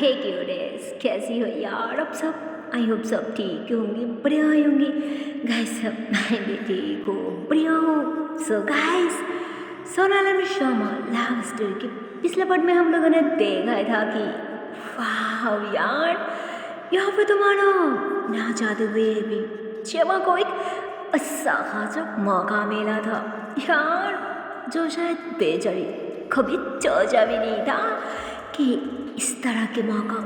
हे क्यूटेस, कैसी हो यार? अब सब आई होप सब ठीक होंगी, बढ़िया होंगी गाइस। सब मैं भी ठीक हूँ, बढ़िया हूँ। सो गाइस, सोनाल और शर्मा लव स्टोरी के पिछले पार्ट में हम लोगों ने देखा था कि वाह यार, यहाँ पे तुम्हारा ना चाहते हुए भी शर्मा को एक अच्छा खासा मौका मिला था यार, जो शायद बेचारी कभी सोचा भी नहीं था कि इस तरह के मौका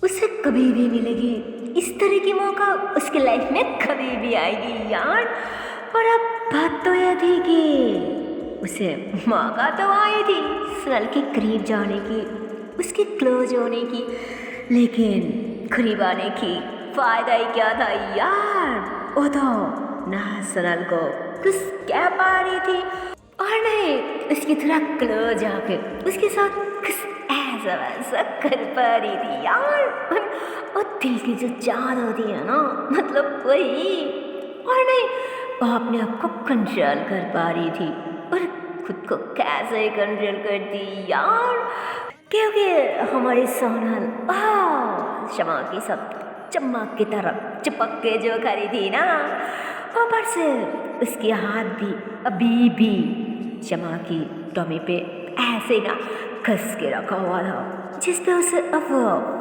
उसे कभी भी मिलेगी, इस तरह की मौका उसके लाइफ में कभी भी आएगी यार। पर अब बात तो यह थी कि उसे मौका तो आई थी सोनल के करीब जाने की, उसके क्लोज होने की, लेकिन करीब आने की फायदा ही क्या था यार? वो तो ना सोनल को कुछ कह पा रही थी और नहीं उसकी थोड़ा क्लोज आके उसके साथ कुछ ऐसा वैसा कर पा रही थी यार। और दिल की जो चाहत होती है ना, मतलब वही। और नहीं वो अपने आप को कंट्रोल कर पा रही थी, और खुद को कैसे कंट्रोल करती यार, क्योंकि हमारी सोनल शमा की सब चमक की तरफ चिपक के जो खड़ी थी ना, ऊपर से उसके हाथ भी अभी भी शमा की टॉमी पे ऐसे ना कस के रखा हुआ था, जिस पे उसे अब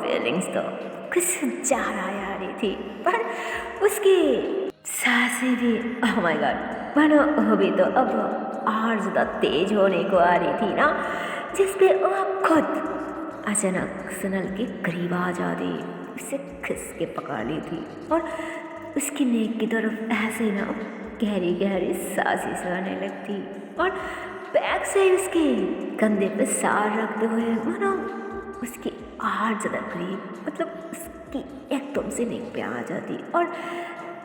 फीलिंग्स तो कुछ ज़्यादा आ रही थी। पर उसकी सांसें भी ओह माय गॉड मानो अभी तो अब और ज़्यादा तेज होने को आ रही थी ना, जिस पे वो खुद अचानक सोनल के करीब आ जाती, उसे खिस के पकड़ ली थी और उसकी नेक की तरफ ऐसे ना गहरी गहरी सांसें आने लगती, और बैग से उसके कंधे पे सार रखते हुए मानो उसकी और ज़्यादा करीब, मतलब उसकी एकदम से नेक पे आ जाती, और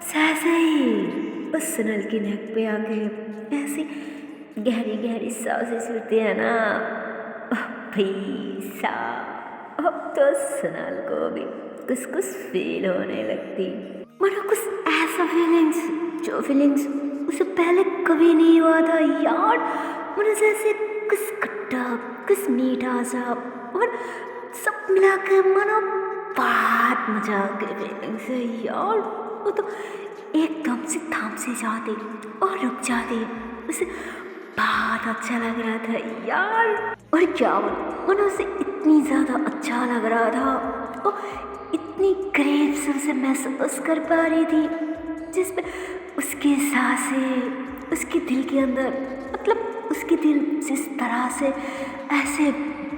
सहसा ही उस सोनल की नेक पे आके ऐसी गहरी गहरी सांसें सुनती है ना, भाई साहब अब तो सोनल को भी कुछ कुछ फील होने लगती, मानो कुछ ऐसा जो फीलिंग्स उसे पहले कभी नहीं हुआ था यार। मानो जैसे कुछ खट्टा कुछ मीठा सा और सब मिला के मानो बहुत मजा के फीलिंग्स है यार। वो तो एकदम से थाम से जाते और रुक जाते, उसे बहुत अच्छा लग रहा था यार। और क्या मानो उसे इतनी ज़्यादा अच्छा लग रहा था, और इतनी करीब से उसे महसूस कर पा रही थी, जिसमें उसकी सांसें उसके दिल के अंदर, मतलब उसके दिल जिस तरह से ऐसे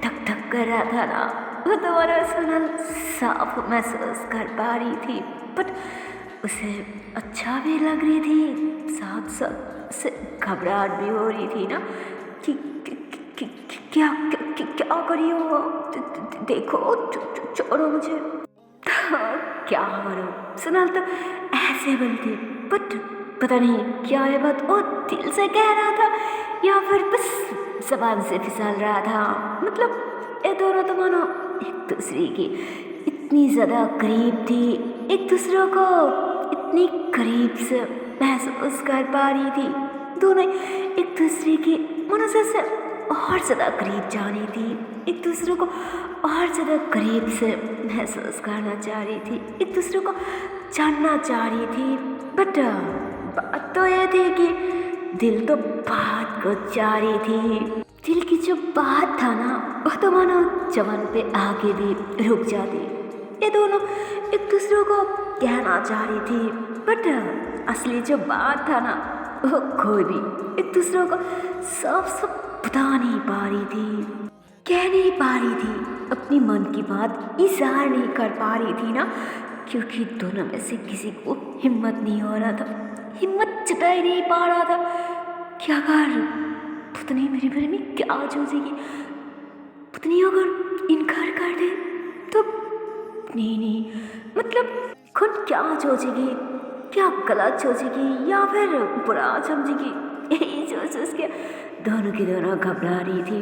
धक धक कर रहा था ना, वो दोबारा सोनल साफ महसूस कर पा रही थी। बट उसे अच्छा भी लग रही थी, साथ साथ उसे घबराहट भी हो रही थी ना कि क्या क्या क्या करी हो, देखो छोड़ो मुझे, क्या करो। सोनल तो ऐसे बोलती, बट पता नहीं क्या है बात, वो दिल से कह रहा था या फिर बस जबान से फिसल रहा था। मतलब ये दोनों तो मानो एक दूसरे की इतनी ज़्यादा करीब थी, एक दूसरे को इतनी करीब से महसूस कर पा रही थी, दोनों एक दूसरे की मानो जैसे और ज़्यादा करीब जा रही थी, एक दूसरे को और ज़्यादा करीब से महसूस करना चाह रही थी, एक दूसरे को जानना चाह रही थी। बट बात तो ये थी कि दिल तो बात को चाह रही थी, दिल की जो बात था ना वो तो मानो जवान पे आगे भी रुक जाती। ये दोनों एक दूसरे को कहना चाह रही थी, बट असली जो बात था ना वो कोई भी एक दूसरे को सब बता नहीं पा रही थी, कह नहीं पा रही थी, अपनी मन की बात इज़हार नहीं कर पा रही थी ना, क्योंकि दोनों में से किसी को हिम्मत नहीं हो रहा था, हिम्मत जता ही नहीं पा रहा था। क्या अगर पुतनी मेरे बारे में क्या सोचेगी, पुतनी अगर इनकार कर दे तो नहीं मतलब खुद क्या सोचेगी, क्या गलत सोचेगी या फिर बुरा समझेगी, यही सोच के दोनों की दोनों घबरा रही थी।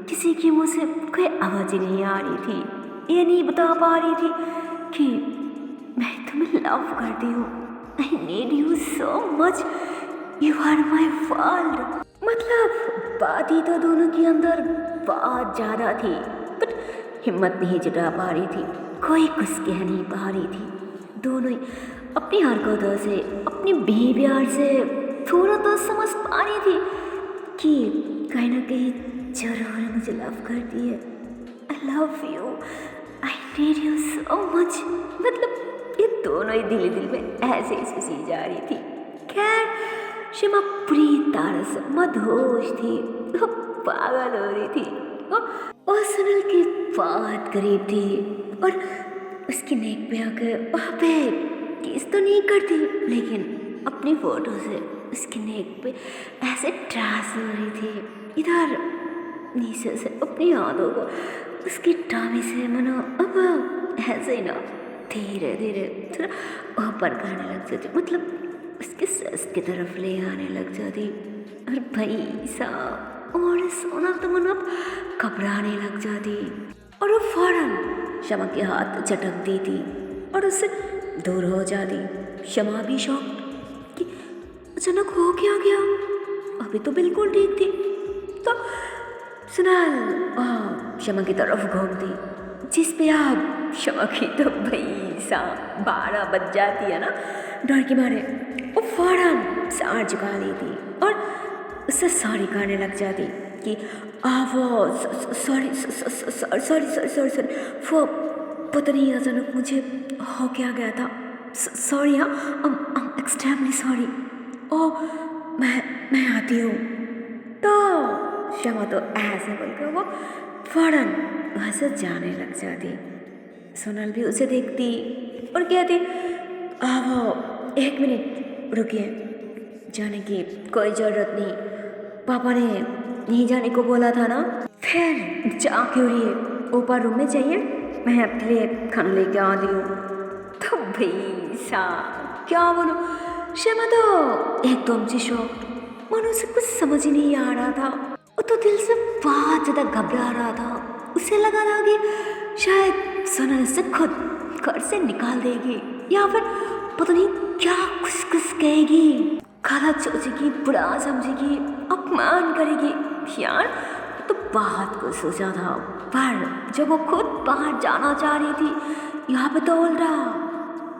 किसी की मुँह से कोई आवाज़ नहीं आ रही थी, ये नहीं बता पा रही थी कि मैं तुम्हें लव करती हूँ, I need you so much, you are my world. मतलब बात ही तो दोनों के अंदर बहुत ज़्यादा थी, बट हिम्मत नहीं जुटा पा रही थी, कोई कुछ कह नहीं पा रही थी। दोनों ही अपनी हरकतों से, अपनी बिहेवियर से थोड़ा तो समझ पा रही थी कि कहीं ना कहीं जरूर मुझे लव करती है। I love you, I need you so much. मतलब ये दोनों ही दिल दिल में ऐसे ही सुसी जा रही थी। खैर शमा पूरी तरह से मदहोश थी, वो पागल हो रही थी। और सुनील की बहुत करीब थी और उसकी नेक पे आकर वहाँ पे किस तो नहीं करती, लेकिन अपनी फोटो से उसकी नेक पे ऐसे ट्रास हो रही थी। इधर नीचे से अपनी यादों को उसकी टामी से मनो अब ऐसे ही ना धीरे धीरे थोड़ा ऊपर करने लग जाती, मतलब उसके सस की तरफ ले आने लग जाती। और भाई साहब और सोना तो मनो घबराने लग जाती और वो फौरन शमा के हाथ झटकती थी और उससे दूर हो जाती। शमा भी शौक कि अचानक हो क्या गया, अभी तो बिल्कुल ठीक थी। तो सुनाल शमा की तरफ घूमती, जिस पे आप शमा की तो भाई साहब 12 बज जाती है ना डर के मारे। वो फौरन सार झुका लेती और उससे सॉरी करने लग जाती कि वो sorry sorry sorry sorry sorry sorry, वो पता नहीं अचानक मुझे हो क्या गया था, सॉरी। हाँ एक्सट्रीमली सॉरी। ओ मैं आती हूँ। तो शमा तो ऐसे बोलकर वो फौरन वहाँ से जाने लग जाती। सोनल भी उसे देखती और कहती वो 1 मिनट रुकिए, जाने की कोई ज़रूरत नहीं, पापा ने नहीं जाने को बोला था ना। फिर जा क्यों रही है, ऊपर रूम में चाहिए, मैं आपके लिए खाना लेके आती हूँ। तो भाई साहब क्या बोलूं, शमा तो एकदम से शौक, मानो उसे कुछ समझ ही नहीं आ रहा था। वो तो दिल से बहुत ज़्यादा घबरा रहा था। उसे लगा था कि शायद सोनल से खुद घर से निकाल देगी या फिर पता नहीं क्या कुछ कुछ कहेगी, गलत सोचेगी, बुरा समझेगी, अपमान करेगी। यार तो बहुत कुछ सोचा था, पर जब वो खुद बाहर जाना चाह रही थी, यहाँ पे तो उल्टा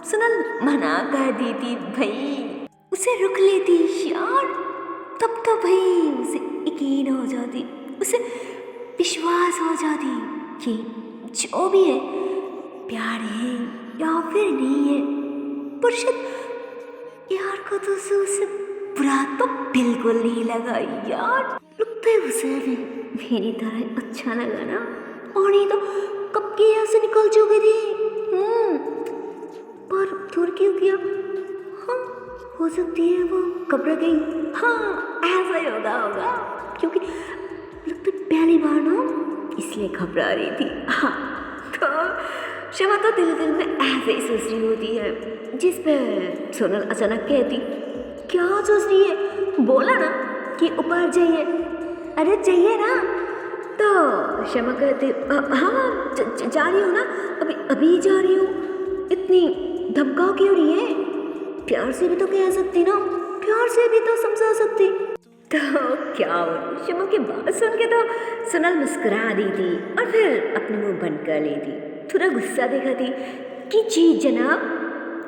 सोनल मना कर देती। भाई उसे रुक लेती यार, तब तो भाई उसे यकीन हो जाती, उसे विश्वास हो जाती कि जो भी है प्यार है या फिर नहीं है। पर शायद यार को तो उसे बुरा तो बिल्कुल नहीं लगा यार, लगता है उसे भी मेरी तरह अच्छा लगा ना, और नहीं तो कब की यहाँ से निकल चुकी थी। पर दूर क्यों किया? हाँ हो सकती है वो घबरा गई। हाँ ऐसा ही होगा क्योंकि लगता पहली बार ना इसलिए घबरा रही थी। हाँ तो शमा तो दिल दिल में ऐसे ही सोच रही होती है, जिस पे सोनल अचानक कहती क्या सोच रही है, बोला ना कि ऊपर जाइए, अरे जाइए ना। तो शमा कहती हाँ जा रही हूँ ना, अभी जा रही हूँ, इतनी धमकाओ क्यों रही है, प्यार से भी तो कह सकती ना, प्यार से भी तो समझा सकती। तो क्या बोलूं, शमा की बात सुन के तो सोनल मुस्कुरा दी थी और फिर अपने मुंह बंद कर ली थी, थोड़ा गुस्सा दिखाती कि जी जनाब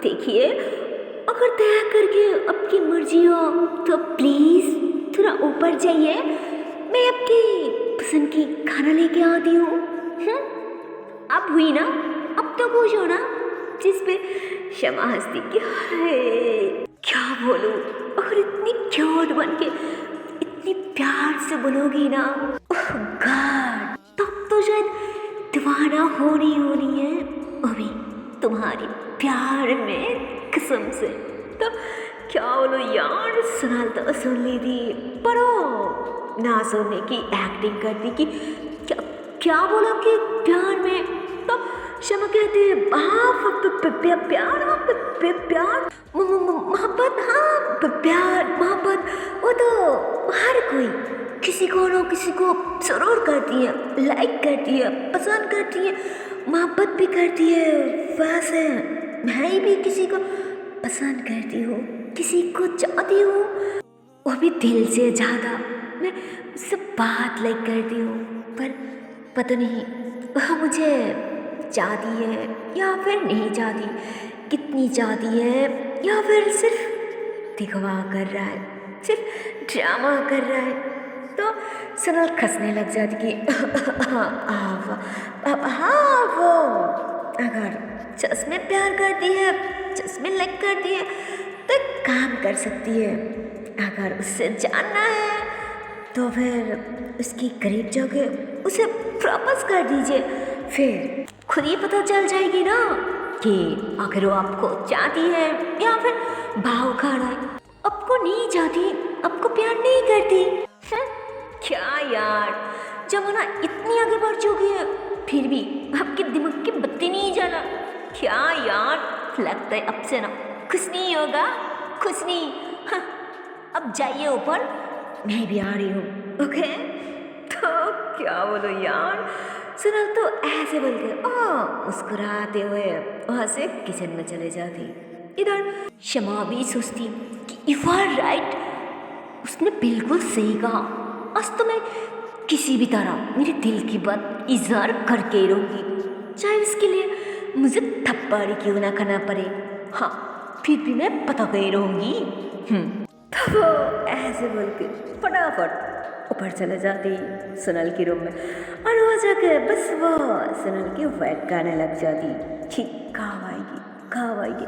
देखिए, अगर तय करके आपकी मर्जी हो तो प्लीज़ थोड़ा ऊपर जाइए, मैं आपकी पसंद की खाना लेके आती हूँ। अब हुई ना, अब तो खुश हो ना। जिस पे शमा हंसती कि हाय क्या बोलूं, अगर इतनी क्यूट बन के इतनी प्यार से बोलोगी ना, ओह गॉड, तब तो शायद दीवाना होनी है अभी तुम्हारी प्यार में कसम से। तो क्या बोलो यार, सुनाल तो सुन ली थी, पर वो ना सुनने की एक्टिंग करती कि क्या बोला कि प्यार में। तो शमा कहती है प्यार मोहब्बत, हाँ प्यार मोहब्बत वो तो हर कोई किसी को ना किसी को जरूर करती है, लाइक करती है, पसंद करती है, मोहब्बत भी करती है। वैसे मैं भी किसी को पसंद करती हूँ, किसी को चाहती हूँ, वो भी दिल से ज़्यादा। मैं उससे बात लाइक करती हूँ, पर पता नहीं वह मुझे चाहती है या फिर नहीं चाहती, कितनी चाहती है या फिर सिर्फ दिखवा कर रहा है, सिर्फ ड्रामा कर रहा है। तो सोनल खसने लग जाती कि हाँ वो अगर सच में प्यार करती है, सच में लाइक करती है तो एक काम कर सकती है। अगर उससे जानना है तो फिर उसकी करीब जाके उसे प्रपोज कर दीजिए, फिर खुद ही पता चल जाएगी ना कि आखिर वो आपको चाहती है या फिर भाव खा रहा है, आपको नहीं चाहती, आपको प्यार नहीं करती। क्या यार, जमाना इतनी आगे बढ़ चुकी है फिर भी आपके दिमाग की बत्ती नहीं जला। क्या यार, लगता है अब से ना कुछ नहीं होगा, कुछ नहीं। अब जाइए ऊपर, मैं भी आ रही हूँ। ओके, तो क्या बोलो यार। सोनल तो ऐसे बोल के मुस्कुराते हुए वहाँ से किचन में चले जाती। इधर शमा भी सोचती कि यू आर राइट, उसने बिल्कुल सही कहा। आज तो मैं किसी भी तरह मेरे दिल की बात इजहार करके ही रहूँगी, चाहे उसके लिए मुझे थप्पड़ क्यों ना खाना पड़े। हाँ, फिर भी मैं पता गई रहूँगी। तो वो ऐसे बोल के फटाफट ऊपर चले जाती सोनल के रूम में, और वो जाके बस वो सोनल की वेट गाने लग जाती कि कब आएगी, कब आएगी,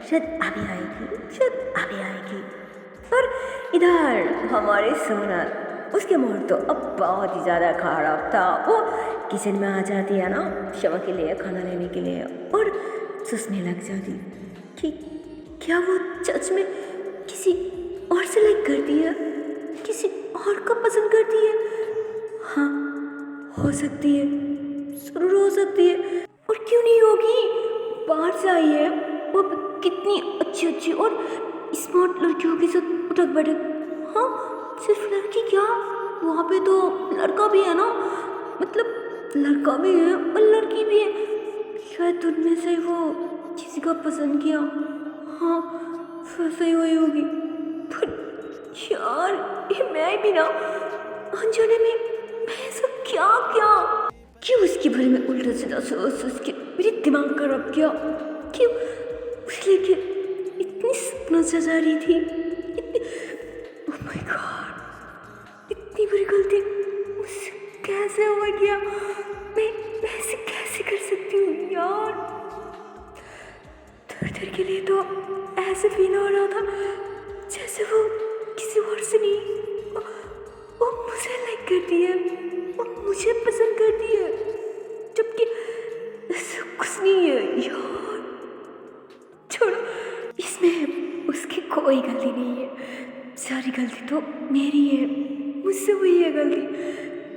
शायद अभी आएगी, शायद अभी आएगी। और इधर हमारे सोनल, उसके मूड तो अब बहुत ही ज़्यादा खराब था। वो किचन में आ जाती है ना शमा के लिए खाना लेने के लिए, और सोचने लग जाती कि क्या वो सच में किसी और से लाइक करती है, किसी और को पसंद करती है। हाँ, हो सकती है, जरूर हो सकती है, और क्यों नहीं होगी। बाहर से आई है वो कितनी अच्छी अच्छी और स्मार्ट लड़कियों के साथ उठक बैठक। हाँ, सिर्फ लड़की क्या, वहाँ पे तो लड़का भी है ना, मतलब लड़का भी है और लड़की भी है। शायद उनमें से वो किसी को पसंद किया। हाँ, फिर सही हुई होगी। पर यार, ये मैं भी ना अनजाने में मैं ऐसा क्या क्या क्यों उसके बारे में उल्टा सीधा सोच के मेरे दिमाग खराब किया। क्यों उसके लिए इतनी सपना सजा रही थी, इतनी, ओह माय गॉड, इतनी बड़ी गलती मुझसे कैसे हो गया। मैं ऐसे कैसे कर सकती हूँ यार। थोड़ी देर के लिए तो ऐसे फील हो रहा था जैसे वो किसी और से नहीं, वो मुझे लाइक करती है, वो मुझे पसंद करती है, जबकि ऐसा कुछ नहीं है यार। छोड़ो, इसमें उसकी कोई गलती नहीं है, सारी गलती तो मेरी है, मुझसे हुई है गलती।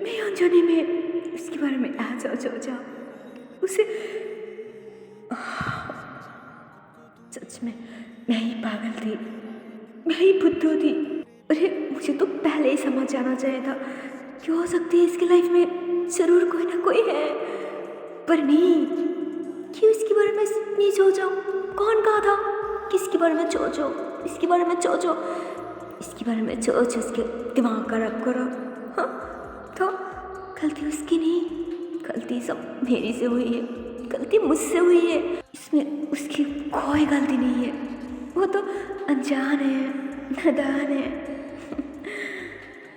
मैं अनजाने में उसके बारे में ऐसा सोचा, उसे सच में मैं ही पागल थी, मैं ही बुद्धू थी। अरे मुझे तो पहले ही समझ जाना चाहिए था कि हो सकती है इसकी लाइफ में जरूर कोई ना कोई है, पर नहीं। क्यों इसके बारे में नहीं सोचा? कौन कहा था किसके बारे में सोचो, इसके बारे में सोचो, इसके बारे में सोच उसके दिमाग खराब करो। हाँ, तो गलती उसकी नहीं, गलती सब मेरी से हुई है, गलती मुझसे हुई है, इसमें उसकी कोई गलती नहीं है। वो तो अनजान है, नादान है।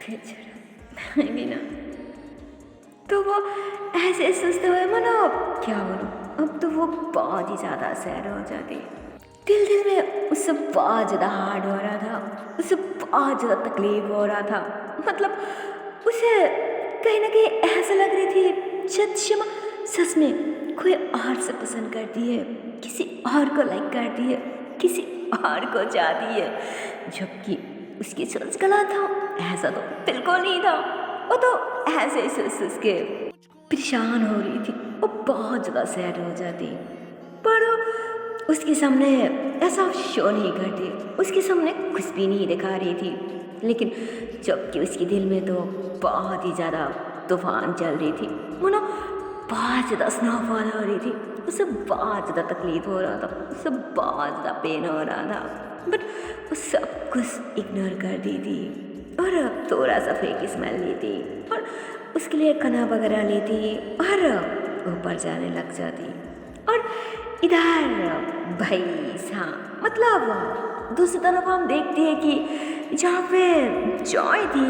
बेचारा, मैं भी ना। तो वो ऐसे सोचते हुए मनो क्या बोलूं, अब तो वो बहुत ही ज़्यादा सैड हो जाती। दिल में उससे बहुत ज़्यादा हार्ड हो रहा था, उससे बहुत ज़्यादा तकलीफ हो रहा था। मतलब उसे कहीं ना कहीं ऐसा लग रही थी शमा सच में कोई और से पसंद करती है, किसी और को लाइक करती है, किसी और को चाहती है, जबकि उसकी सोच गलत था। ऐसा तो बिल्कुल नहीं था। वो तो ऐसे ही सोच के परेशान हो रही थी, वो बहुत ज़्यादा सैड हो जाती। पर उसके सामने ऐसा शो नहीं करती, उसके सामने कुछ भी नहीं दिखा रही थी, लेकिन जबकि उसके दिल में तो बहुत ही ज़्यादा तूफान चल रही थी, मानो बहुत ज़्यादा स्नोफॉल हो रही थी। उसे बहुत ज़्यादा तकलीफ हो रहा था, उसे बहुत ज़्यादा पेन हो रहा था, बट वो सब कुछ इग्नोर कर दी थी और थोड़ा सा फेक स्मेल ली थी और उसके लिए खाना वगैरह ली थी और ऊपर जाने लग जाती। और इधर भाई हाँ मतलब दूसरी तरफ हम देखते हैं कि जहाँ पे जॉय थी,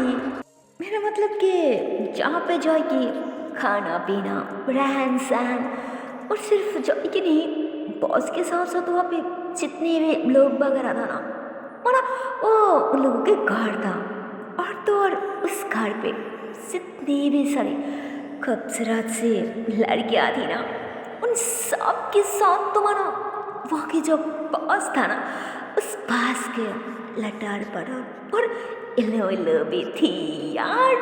मेरा मतलब कि जहाँ पे जॉय की खाना पीना रहन सहन, और सिर्फ जॉय की नहीं बॉस के साथ साथ वहाँ पे जितने भी लोग वगैरह था ना, माना वो उन लोगों के घर था। और तो और उस घर पे जितने भी सारी खूबसूरत सी लड़कियाँ थी ना, उन सब के साथ तो मानो वहाँ के जो बॉस था ना, उस बॉस के लटार पड़ा और इलो इलो भी थी यार।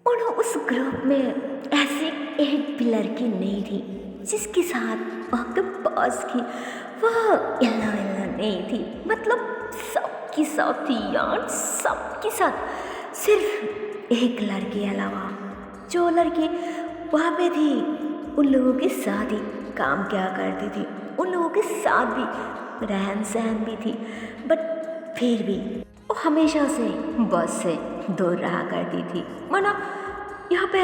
और उस ग्रुप में ऐसी एक भी लड़की नहीं थी जिसके साथ वहाँ के बॉस की वह इलो इलो नहीं थी। मतलब सबकी साथ थी यार, सबके साथ। सिर्फ एक लड़की अलावा, जो लड़की वहाँ पे थी उन लोगों के साथ ही काम क्या करती थी, उन लोगों के साथ भी रहन सहन भी थी, बट फिर भी वो हमेशा से बॉस से दूर रहा करती थी। माना यहाँ पे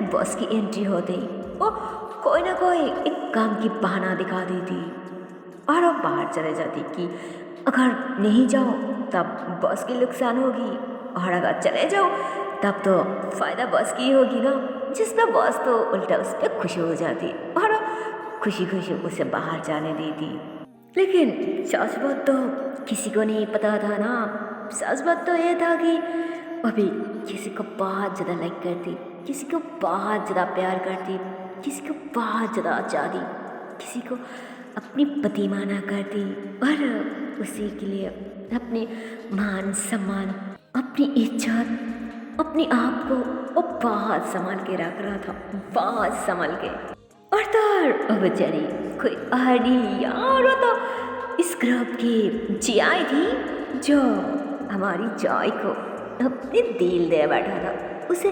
बॉस की एंट्री होते ही वो कोई ना कोई एक काम की बहाना दिखा दी थी और वो बाहर चले जाती कि अगर नहीं जाओ तब बॉस की नुकसान होगी, और अगर चले जाओ तब तो फ़ायदा बॉस की होगी ना। जिसमें बॉस तो उल्टा उस पर खुश हो जाती और खुशी खुशी उसे बाहर जाने देती। लेकिन सच बात तो किसी को नहीं पता था ना। सच बात तो ये था कि अभी किसी को बहुत ज़्यादा लाइक करती, किसी को बहुत ज़्यादा प्यार करती, किसी को बहुत ज़्यादा चाहती, किसी को अपनी पति माना करती, और उसी के लिए अपने मान सम्मान, अपनी इज्जत, अपने आप को वो बहुत संभाल के रख रहा था, बहुत संभाल के। और तो और बेचारी कोई और नहीं यार, वो तो इस ग्रुप की जियाई थी जो हमारी जॉय को अपने दिल दे बैठा था, उसे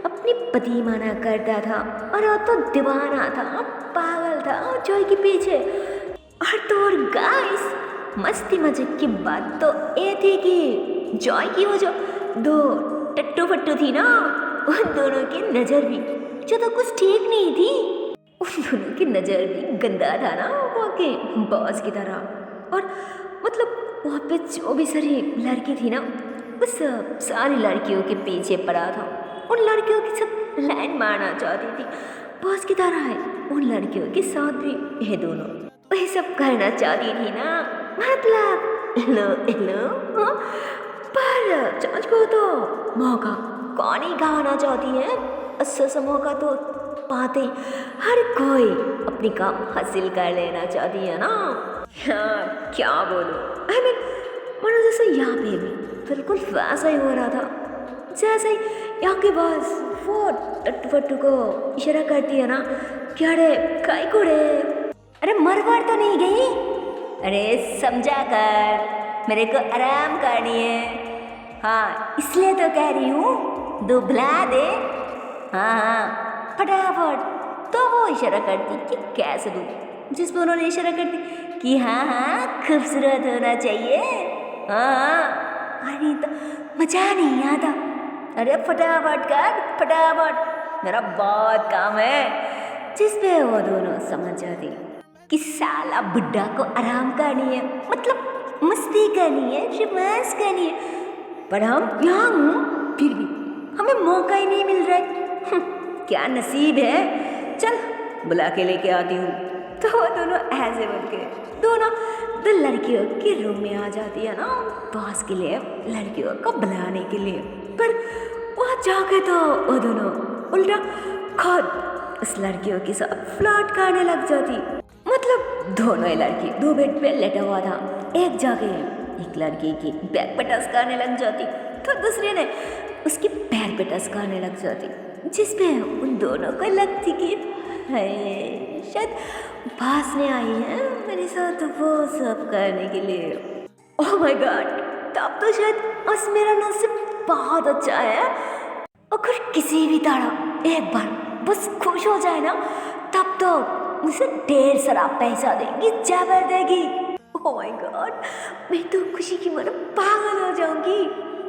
अपनी पति माना करता था, और वो तो दीवाना था, पागल था जॉय के पीछे। और तो और गाइस मस्ती मजाक की बात तो ये थी कि जॉय की वो जो दो टट्टू फट्टू थी ना, उन दोनों की नज़र भी जो तो कुछ ठीक नहीं थी, उन दोनों की नज़र भी गंदा था ना वहाँ के बॉस की तरह। और मतलब वहाँ पे जो भी सारी लड़की थी ना, उस सारी लड़कियों के पीछे पड़ा था, उन लड़कियों के साथ लाइन मारना चाहती थी बॉस की तरह है। उन लड़कियों के साथ भी ये दोनों वही सब करना चाहती थी ना, मतलब लो हाँ? पर जांच को तो मौका कौन ही गंवाना चाहती है। अच्छा सा मौका तो पाते ही हर कोई अपनी काम हासिल कर लेना चाहती है ना। हाँ क्या बोलूं, आई मीन मानो जैसे यहाँ पे भी बिल्कुल वैसा ही हो रहा था, जैसे ही यहाँ के पास वो टट्टू फट्टू को इशारा करती है ना, क्या रे काय को रे, अरे मरवार तो नहीं गई, अरे समझा कर, मेरे को आराम करनी है, हाँ इसलिए तो कह रही हूँ दुबला दे, हाँ हाँ फटाफट। तो वो इशारा करती कि कैसे दूँ, जिस पर उन्होंने इशारा करती कि हाँ हाँ खूबसूरत होना चाहिए, हाँ हाँ, अरे तो मजा नहीं आता, अरे फटाफट कर फटाफट, मेरा बहुत काम है। जिस पे वो दोनों समझ जाती कि साला बुड्ढा को आराम करनी है, मतलब मस्ती करनी है, रोमांस करनी है, पर हम यहाँ हूँ फिर भी हमें मौका ही नहीं मिल रहा है। क्या नसीब है, चल बुला के लेके आती हूँ। तो वो दोनों ऐसे बोल के दोनों दो लड़कियों के रूम में आ जाती है ना बॉस के लिए, लड़कियों को बुलाने के लिए। पर वहाँ जाके तो वो दोनों उल्टा खुद उस लड़कियों के साथ फ्लर्ट करने लग जाती। मतलब दोनों ही लड़की दो बेड पे लेटा हुआ था, एक जाके एक लड़की की बैक पे टच करने लग जाती, तो दूसरी ने उसकी पैर पे टच करने लग जाती, जिसमें उन दोनों को लगती कि शायद भासने आई है मेरे साथ वो सब करने के लिए। ओह माय गॉड, तब तो शायद आज मेरा नसीब बहुत अच्छा है। अगर किसी भी तरह एक बार बस खुश हो जाए ना, तब तो मुझे ढेर सारा पैसा देगी, जबर देगी। ओह माय गॉड, मैं तो खुशी की मानो पागल हो जाऊंगी।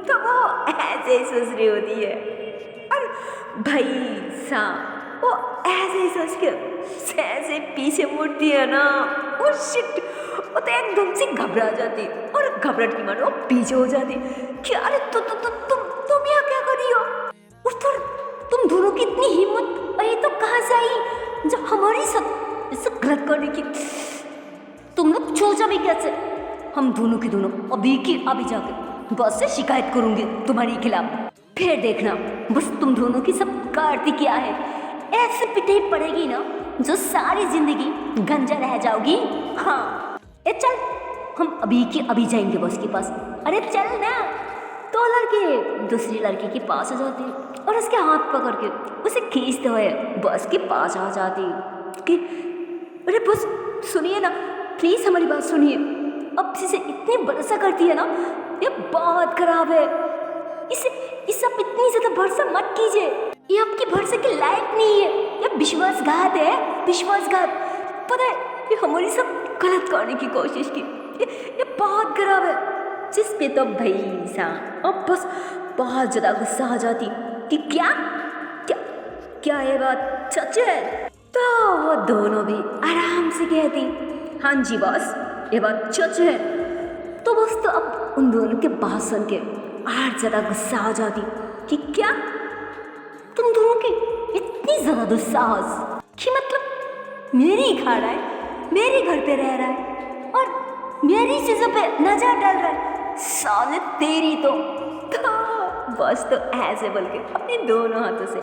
तो वो ऐसे ही सोच रही होती है, और भाई साहब वो ऐसे ही सोच के ऐसे पीछे मुड़ती है ना, ओ शिट, वो तो एकदम से घबरा जाती और घबराहट की मानो पीछे हो जाती कि अरे तुम यहाँ क्या कर रही हो? उस तुम दोनों की इतनी हिम्मत, और ये तो कहाँ से आई जो हमारी सब गलत करने की? तुम लोग सोचा भी कैसे? हम दोनों की दोनों अभी की अभी जाके बस से शिकायत करूंगी तुम्हारे खिलाफ। फिर देखना बस तुम दोनों की सब करती क्या है, ऐसे पिटाई पड़ेगी ना जो सारी जिंदगी गंजा रह जाओगी। हाँ ए चल, हम अभी की अभी जाएंगे बॉस के पास। अरे चल ना। तो लड़के दूसरी लड़की के पास आ जाती और उसके हाथ पकड़ के उसे खींचते हुए बॉस के पास आ जाती कि अरे बॉस सुनिए ना, प्लीज हमारी बात सुनिए। अब से इतनी भरोसा करती है ना, ये बहुत खराब है। इस आप इतनी ज्यादा भरोसा मत कीजिए, ये आपकी भरोसे के लायक नहीं है। ये विश्वासघात है, विश्वासघात। पता है ये हमारी सब गलत करने की कोशिश की, ये बहुत खराब है। जिस पे तो भाई अब बस बहुत ज्यादा गुस्सा आ जाती कि क्या क्या क्या ये बात सच है? तो वो दोनों भी आराम से कहती हाँ जी बॉस, ये बात सच है। तो बस तो अब उन दोनों के बात सुन के और ज्यादा गुस्सा आ जाती कि क्या तुम दोनों की इतनी ज्यादा दुस्साहस कि मतलब मेरी ही खा रहा है, मेरे घर पे रह रहा है और मेरी चीजों पे नजर डाल रहा है, साले तेरी तो बस तो ऐसे बोल के अपने दोनों हाथों से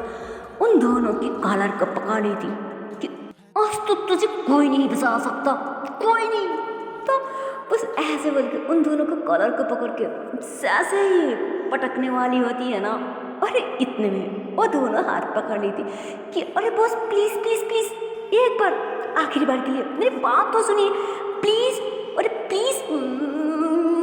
उन दोनों की कॉलर को पकड़ ली थी कि आज तो तुझे कोई नहीं बचा सकता, कोई नहीं। तो बस ऐसे बोल के उन दोनों को कॉलर को पकड़ के ऐसे ही पटकने वाली होती है ना, अरे इतने में वो दोनों हाथ पकड़ ली थी कि अरे बॉस प्लीज प्लीज प्लीज एक बार आखिरी बार के लिए मेरी बात तो सुनिए प्लीज, अरे प्लीज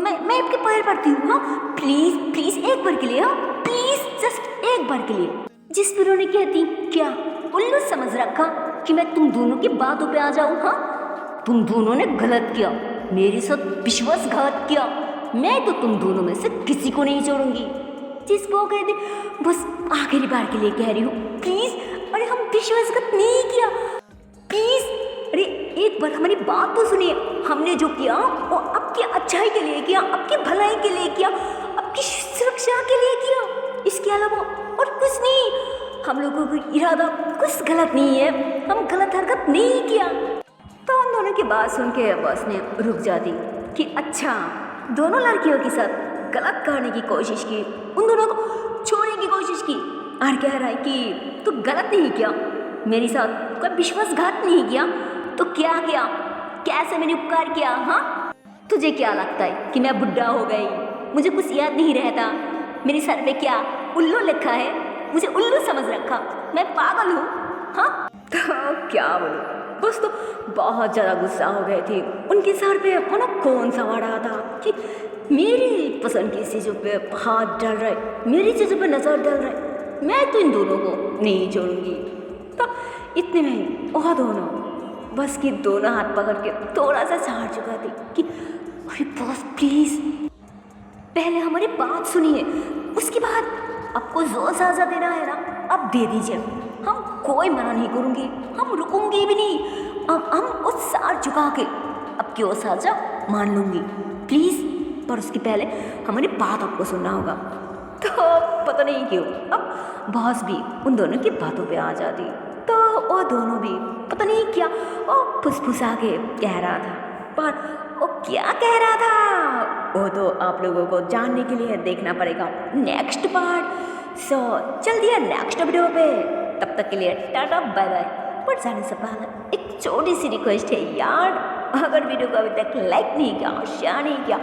मैं आपके पैर पड़ती हूँ। हाँ प्लीज प्लीज एक बार के लिए, हाँ प्लीज जस्ट एक बार के लिए। जिस पर उन्होंने कहती क्या उल्लू समझ रखा कि मैं तुम दोनों की बातों पे आ जाऊँ? हाँ तुम दोनों ने गलत किया, मेरे साथ विश्वासघात किया, मैं तो तुम दोनों में से किसी को नहीं छोड़ूंगी। जिस वो कहती बस आखिरी बार के लिए कह रही हूँ प्लीज, अरे हम विश्वासघात नहीं किया, प्लीज अरे एक बार हमारी बात तो सुनिए। हमने जो किया वो आपकी अच्छाई के लिए किया, आपकी भलाई के लिए किया, आपकी सुरक्षा के लिए किया, इसके अलावा और कुछ नहीं। हम लोगों का इरादा कुछ गलत नहीं है, हम गलत हरकत नहीं किया। तो उन दोनों की बात सुन के बॉस ने रुक जाती कि अच्छा दोनों लड़कियों के साथ गलत करने की कोशिश की, उन दोनों को छोड़ने की कोशिश की और कह रहा है कि तू गलत नहीं किया, मेरे साथ कोई विश्वासघात नहीं किया, तो क्या किया, कैसे मैंने उपकार किया? हाँ तुझे क्या लगता है कि मैं बुढ़ा हो गई, मुझे कुछ याद नहीं रहता, मेरे सर पे क्या उल्लू लिखा है, मुझे उल्लू समझ रखा, मैं पागल हूँ? हाँ तो क्या बोलूँ, बस तो बहुत ज़्यादा गुस्सा हो गए थे। उनके सर पे उन्हें कौन सा रहा था कि मेरी पसंद की चीज़ों पे हाथ डाल रहा है, मेरी चीज़ों पे नज़र डाल रहा है, मैं तो इन दोनों को नहीं छोड़ूंगी। तो इतने में वह दोनों बस की दोनों हाथ पकड़ के थोड़ा सा झाड़ चुका थी कि अरे बॉस प्लीज पहले हमारी बात सुनिए, उसके बाद आपको जो सजा देना है ना अब दे दीजिए, हम कोई मना नहीं करूँगी, हम रुकूंगी भी नहीं, हम उस सार झुका के अब की वो सजा मान लूँगी प्लीज़, पर उसके पहले हमारी बात आपको सुनना होगा। तो पता नहीं क्यों अब बॉस भी उन दोनों की बातों पे आ जाती, तो वो दोनों भी पता नहीं क्या वो फुसफुसा के कह रहा था, पर वो क्या कह रहा था वो तो आप लोगों को जानने के लिए देखना पड़ेगा नेक्स्ट पार्ट। सो चल दिया नेक्स्ट वीडियो पे, तब तक के लिए टाटा बाय बाय। पर जाने से पहले एक छोटी सी रिक्वेस्ट है यार, अगर वीडियो को अभी तक लाइक नहीं किया, शेयर नहीं किया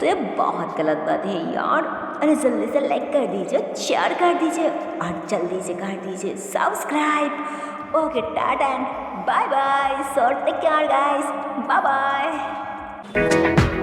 तो ये बहुत गलत बात है यार। अरे जल्दी से लाइक कर दीजिए, शेयर कर दीजिए और जल्दी से कर दीजिए सब्सक्राइब। ओके टाटा and bye bye, so take care guys, bye bye.